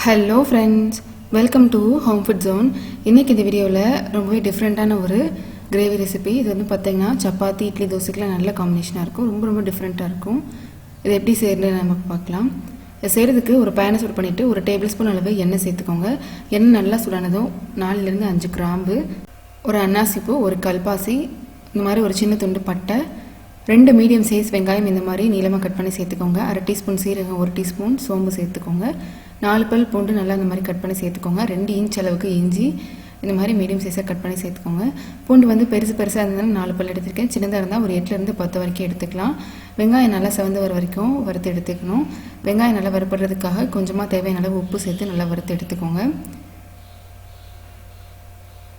Hello friends, welcome to home food zone. இன்றைக்கி இந்த வீடியோவில் ரொம்பவே டிஃப்ரெண்ட்டான ஒரு கிரேவி ரெசிபி. இது வந்து பார்த்திங்கன்னா சப்பாத்தி, இட்லி, தோசைக்கெலாம் நல்ல காம்பினேஷனாக இருக்கும். ரொம்ப டிஃப்ரெண்ட்டாக இருக்கும். இது எப்படி செய்யறதுன்னு நம்ம பார்க்கலாம். இதை செய்கிறதுக்கு ஒரு பேனை சூடு பண்ணிவிட்டு ஒரு டேபிள் ஸ்பூன் அளவு எண்ணெய் சேர்த்துக்கோங்க. எண்ணெய் நல்லா சூடானதும் 4லேருந்து 5 கிராம்பு, ஒரு அன்னாசிப்பூ, ஒரு கல்பாசி, இந்த மாதிரி ஒரு சின்ன துண்டு பட்டை, 2 மீடியம் சைஸ் வெங்காயம் இந்த மாதிரி நீளமாக கட் பண்ணி சேர்த்துக்கோங்க. 1/2 டீஸ்பூன் சீரகம், 1 டீஸ்பூன் சோம்பு சேர்த்துக்கோங்க. 4 பல் பூண்டு நல்லா இந்த மாதிரி கட் பண்ணி சேர்த்துக்கோங்க. 2 இன்ச் அளவுக்கு இஞ்சி இந்த மாதிரி மீடியம் சைஸாக கட் பண்ணி சேர்த்துக்கோங்க. பூண்டு வந்து பெருசாக இருந்தாலும் 4 பல் எடுத்துருக்கேன். சின்னதாக இருந்தால் ஒரு 8லேருந்து 10 வரைக்கும் எடுத்துக்கலாம். வெங்காயம் நல்லா செவந்து வர வரைக்கும் வறுத்து எடுத்துக்கணும். வெங்காயம் நல்லா வறுப்படுறதுக்காக கொஞ்சமாக தேவையான அளவு உப்பு சேர்த்து நல்லா வறுத்து எடுத்துக்கோங்க.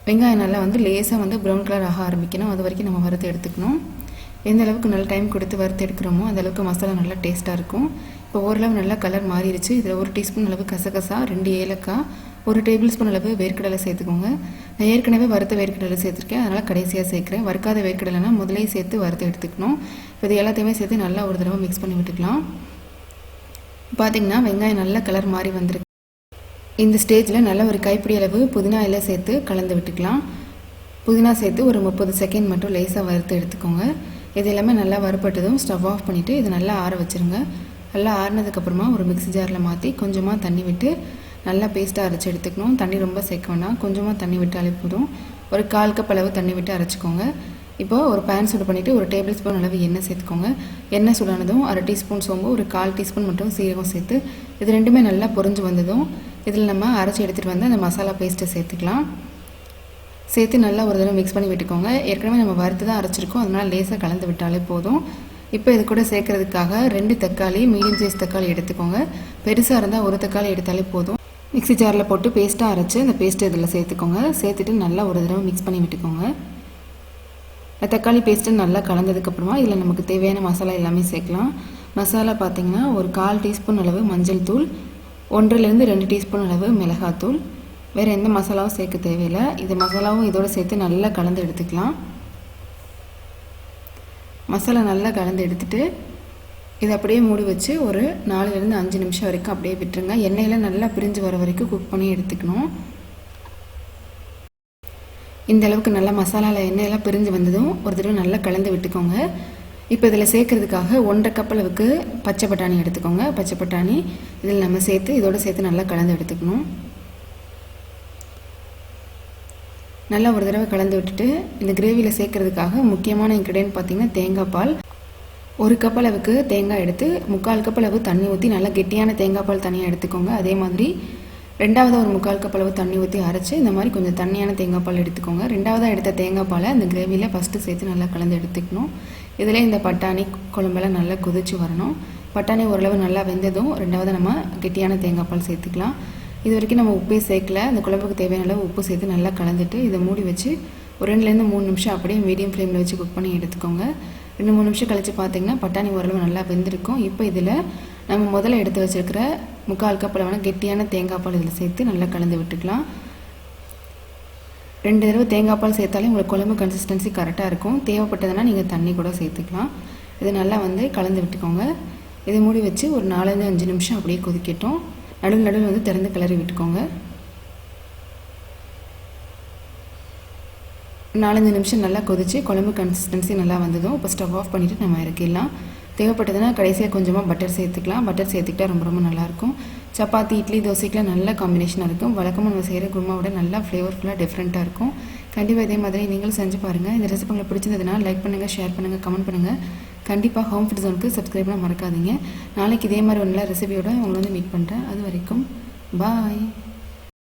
வெங்காயம் நல்லா வந்து லேசாக வந்து ப்ரௌன் கலர் ஆக ஆரம்பிக்கணும். அது வரைக்கும் நம்ம வறுத்து எடுத்துக்கணும். எந்த அளவுக்கு நல்ல டைம் கொடுத்து வறுத்து எடுக்கிறோமோ அந்த அளவுக்கு மசாலா நல்லா டேஸ்ட்டாக இருக்கும். இப்போ ஓரளவு நல்லா கலர் மாறிடுச்சு. இதில் 1 டீஸ்பூன் அளவு கசகசா, 2 ஏலக்காய், 1 டேபிள் ஸ்பூன் அளவு வேர்க்கடலை சேர்த்துக்கோங்க. நான் ஏற்கனவே வறுத்த வேர்க்கடலை சேர்த்துருக்கேன், அதனால் கடைசியாக சேர்க்குறேன். வறுக்காத வேர்க்கடலைனா முதலே சேர்த்து வறுத்து எடுத்துக்கணும். இப்போ இது எல்லாத்தையுமே சேர்த்து நல்லா ஒரு தடவை மிக்ஸ் பண்ணி விட்டுக்கலாம். பார்த்திங்கன்னா வெங்காயம் நல்லா கலர் மாறி வந்திருக்கு. இந்த ஸ்டேஜில் நல்லா ஒரு கைப்பிடி அளவு புதினா இலை சேர்த்து கலந்து விட்டுக்கலாம். புதினா சேர்த்து ஒரு 30 செகண்ட் மட்டும் லேசாக வறுத்து எடுத்துக்கோங்க. இது எல்லாமே நல்லா வறுப்பட்டதும் ஸ்டவ் ஆஃப் பண்ணிவிட்டு இது நல்லா ஆற வச்சுருங்க. நல்லா ஆறினதுக்கப்புறமா ஒரு மிக்ஸி ஜாரில் மாற்றி கொஞ்சமாக தண்ணி விட்டு நல்லா பேஸ்ட்டாக அரைச்சி எடுத்துக்கணும். தண்ணி ரொம்ப சேர்க்க வேண்டாம், கொஞ்சமாக தண்ணி விட்டாலே போதும். ஒரு 1/4 கப் அளவு தண்ணி விட்டு அரைச்சிக்கோங்க. இப்போது ஒரு பேன் சூடு பண்ணிவிட்டு ஒரு டேபிள் ஸ்பூன் அளவு எண்ணெய் சேர்த்துக்கோங்க. எண்ணெய் சூடானதும் 1/2 டீஸ்பூன் சோம்பு, ஒரு 1/4 டீஸ்பூன் மட்டும் சீரகம் சேர்த்து இது ரெண்டுமே நல்லா பொரிஞ்சு வந்ததும் இதில் நம்ம அரைச்சி எடுத்துகிட்டு வந்து அந்த மசாலா பேஸ்ட்டை சேர்த்துக்கலாம். சேர்த்து நல்லா ஒரு தடவை மிக்ஸ் பண்ணி விட்டுக்கோங்க. ஏற்கனவே நம்ம வறுத்து தான் அரைச்சிருக்கோம், அதனால் லேசாக கலந்து விட்டாலே போதும். இப்போ இது கூட சேர்க்கறதுக்காக 2 தக்காளி, மீடியம் சைஸ் தக்காளி எடுத்துக்கோங்க. பெருசாக இருந்தால் 1 தக்காளி எடுத்தாலே போதும். மிக்ஸி ஜாரில் போட்டு பேஸ்ட்டாக அரைச்சி அந்த பேஸ்ட்டு இதில் சேர்த்துக்கோங்க. சேர்த்துட்டு நல்லா ஒரு தடவை மிக்ஸ் பண்ணி விட்டுக்கோங்க. தக்காளி பேஸ்ட்டு நல்லா கலந்ததுக்கப்புறமா இதில் நமக்கு தேவையான மசாலா எல்லாமே சேர்க்கலாம். மசாலா பார்த்திங்கன்னா ஒரு 1/4 டீஸ்பூன் அளவு மஞ்சள் தூள், 1லேருந்து 2 டீஸ்பூன் அளவு மிளகாத்தூள், வேறு எந்த மசாலாவும் சேர்க்க தேவையில்லை. இது மசாலாவும் இதோடு சேர்த்து நல்லா கலந்து எடுத்துக்கலாம். மசாலா நல்லா கலந்து எடுத்துகிட்டு இதை அப்படியே மூடி வச்சு ஒரு 4லேருந்து 5 நிமிஷம் வரைக்கும் அப்படியே விட்டுருங்க. எண்ணெயில் நல்லா பிரிஞ்சு வர வரைக்கும் குக் பண்ணி எடுத்துக்கணும். இந்த அளவுக்கு நல்லா மசாலாவில் எண்ணெயெல்லாம் பிரிஞ்சு வந்ததும் ஒரு தடவை நல்லா கலந்து விட்டுக்கோங்க. இப்போ இதில் சேர்க்கறதுக்காக 1/2 கப் அளவுக்கு பச்சை பட்டாணி எடுத்துக்கோங்க. பச்சை பட்டாணி இதில் நம்ம சேர்த்து இதோடு சேர்த்து நல்லா கலந்து எடுத்துக்கணும். நல்லா ஒரு தடவை கலந்து விட்டுட்டு இந்த கிரேவியில் சேர்க்கறதுக்காக முக்கியமான இன்க்ரீடியன்ட் பார்த்திங்கன்னா தேங்காய் பால். 1 கப் அளவுக்கு தேங்காய் எடுத்து 3/4 கப் அளவு தண்ணி ஊற்றி நல்லா கெட்டியான தேங்காய் பால் தனியாக எடுத்துக்கோங்க. அதே மாதிரி ரெண்டாவது ஒரு 3/4 கப் அளவு தண்ணி ஊற்றி அரைச்சி இந்த மாதிரி கொஞ்சம் தண்ணியான தேங்காய் பால் எடுத்துக்கோங்க. ரெண்டாவதாக எடுத்த தேங்காய் பாலை அந்த கிரேவியில் ஃபஸ்ட்டு சேர்த்து நல்லா கலந்து எடுத்துக்கணும். இதில் இந்த பட்டாணி குழம்பெல்லாம் நல்லா கொதிச்சு வரணும். பட்டாணி ஓரளவு நல்லா வெந்ததும் ரெண்டாவது நம்ம கெட்டியான தேங்காய் பால் சேர்த்துக்கலாம். இது வரைக்கும் நம்ம உப்பே சேர்க்கல. அந்த குழம்புக்கு தேவையான அளவு உப்பு சேர்த்து நல்லா கலந்துட்டு இதை மூடி வச்சு ஒரு 2லேருந்து 3 நிமிஷம் அப்படியே மீடியம் ஃப்ளேமில் வச்சு குக் பண்ணி எடுத்துக்கோங்க. 2-3 நிமிஷம் கழித்து பார்த்திங்கன்னா பட்டாணி ஓரளவு நல்லா வெந்திருக்கும். இப்போ இதில் நம்ம முதல்ல எடுத்து வச்சுருக்கிற 3/4 கப் அளவான கெட்டியான தேங்காய் பால் இதில் சேர்த்து நல்லா கலந்து விட்டுக்கலாம். 2 தடவை தேங்காய் பால் சேர்த்தாலே உங்களுக்கு குழம்பு கன்சிஸ்டன்சி கரெக்டாக இருக்கும். தேவைப்பட்டதுன்னா நீங்கள் தண்ணி கூட சேர்த்துக்கலாம். இது நல்லா வந்து கலந்து விட்டுக்கோங்க. இதை மூடி வச்சு ஒரு 4லேருந்து 5 நிமிஷம் அப்படியே கொதிக்கட்டும். நடுவில் வந்து திறந்து கிளறி விட்டுக்கோங்க. 4-5 நிமிஷம் நல்லா கொதிச்சு குழம்பு கன்சிஸ்டன்சி நல்லா வந்ததும் இப்போ ஸ்டவ் ஆஃப் பண்ணிவிட்டு நம்ம இறக்கிடலாம். தேவைப்பட்டதுன்னா கடைசியாக கொஞ்சமாக பட்டர் சேர்த்துக்கலாம். பட்டர் சேர்த்துக்கிட்டா ரொம்ப நல்லாயிருக்கும். சப்பாத்தி, இட்லி, தோசைக்கெலாம் நல்ல காம்பினேஷனாக இருக்கும். வழக்கமாக நம்ம செய்கிற குருமாவோட நல்லா ஃப்ளேவர்ஃபுல்லாக டிஃப்ரெண்ட்டாக இருக்கும். கண்டிப்பாக இதே மாதிரி நீங்களும் செஞ்சு பாருங்கள். இந்த ரெசிபி உங்களுக்கு பிடிச்சிருந்ததுன்னா லைக் பண்ணுங்கள், ஷேர் பண்ணுங்கள், கமெண்ட் பண்ணுங்கள். கண்டிப்பாக ஹோம் ஃபுட் ஜோனுக்கு சப்ஸ்கிரைப் பண்ண மறக்காதீங்க. நாளைக்கு இதே மாதிரி ஒரு நல்ல ரெசிபியோட உங்களை வந்து மீட் பண்ணுறேன். அது வரைக்கும் பாய்.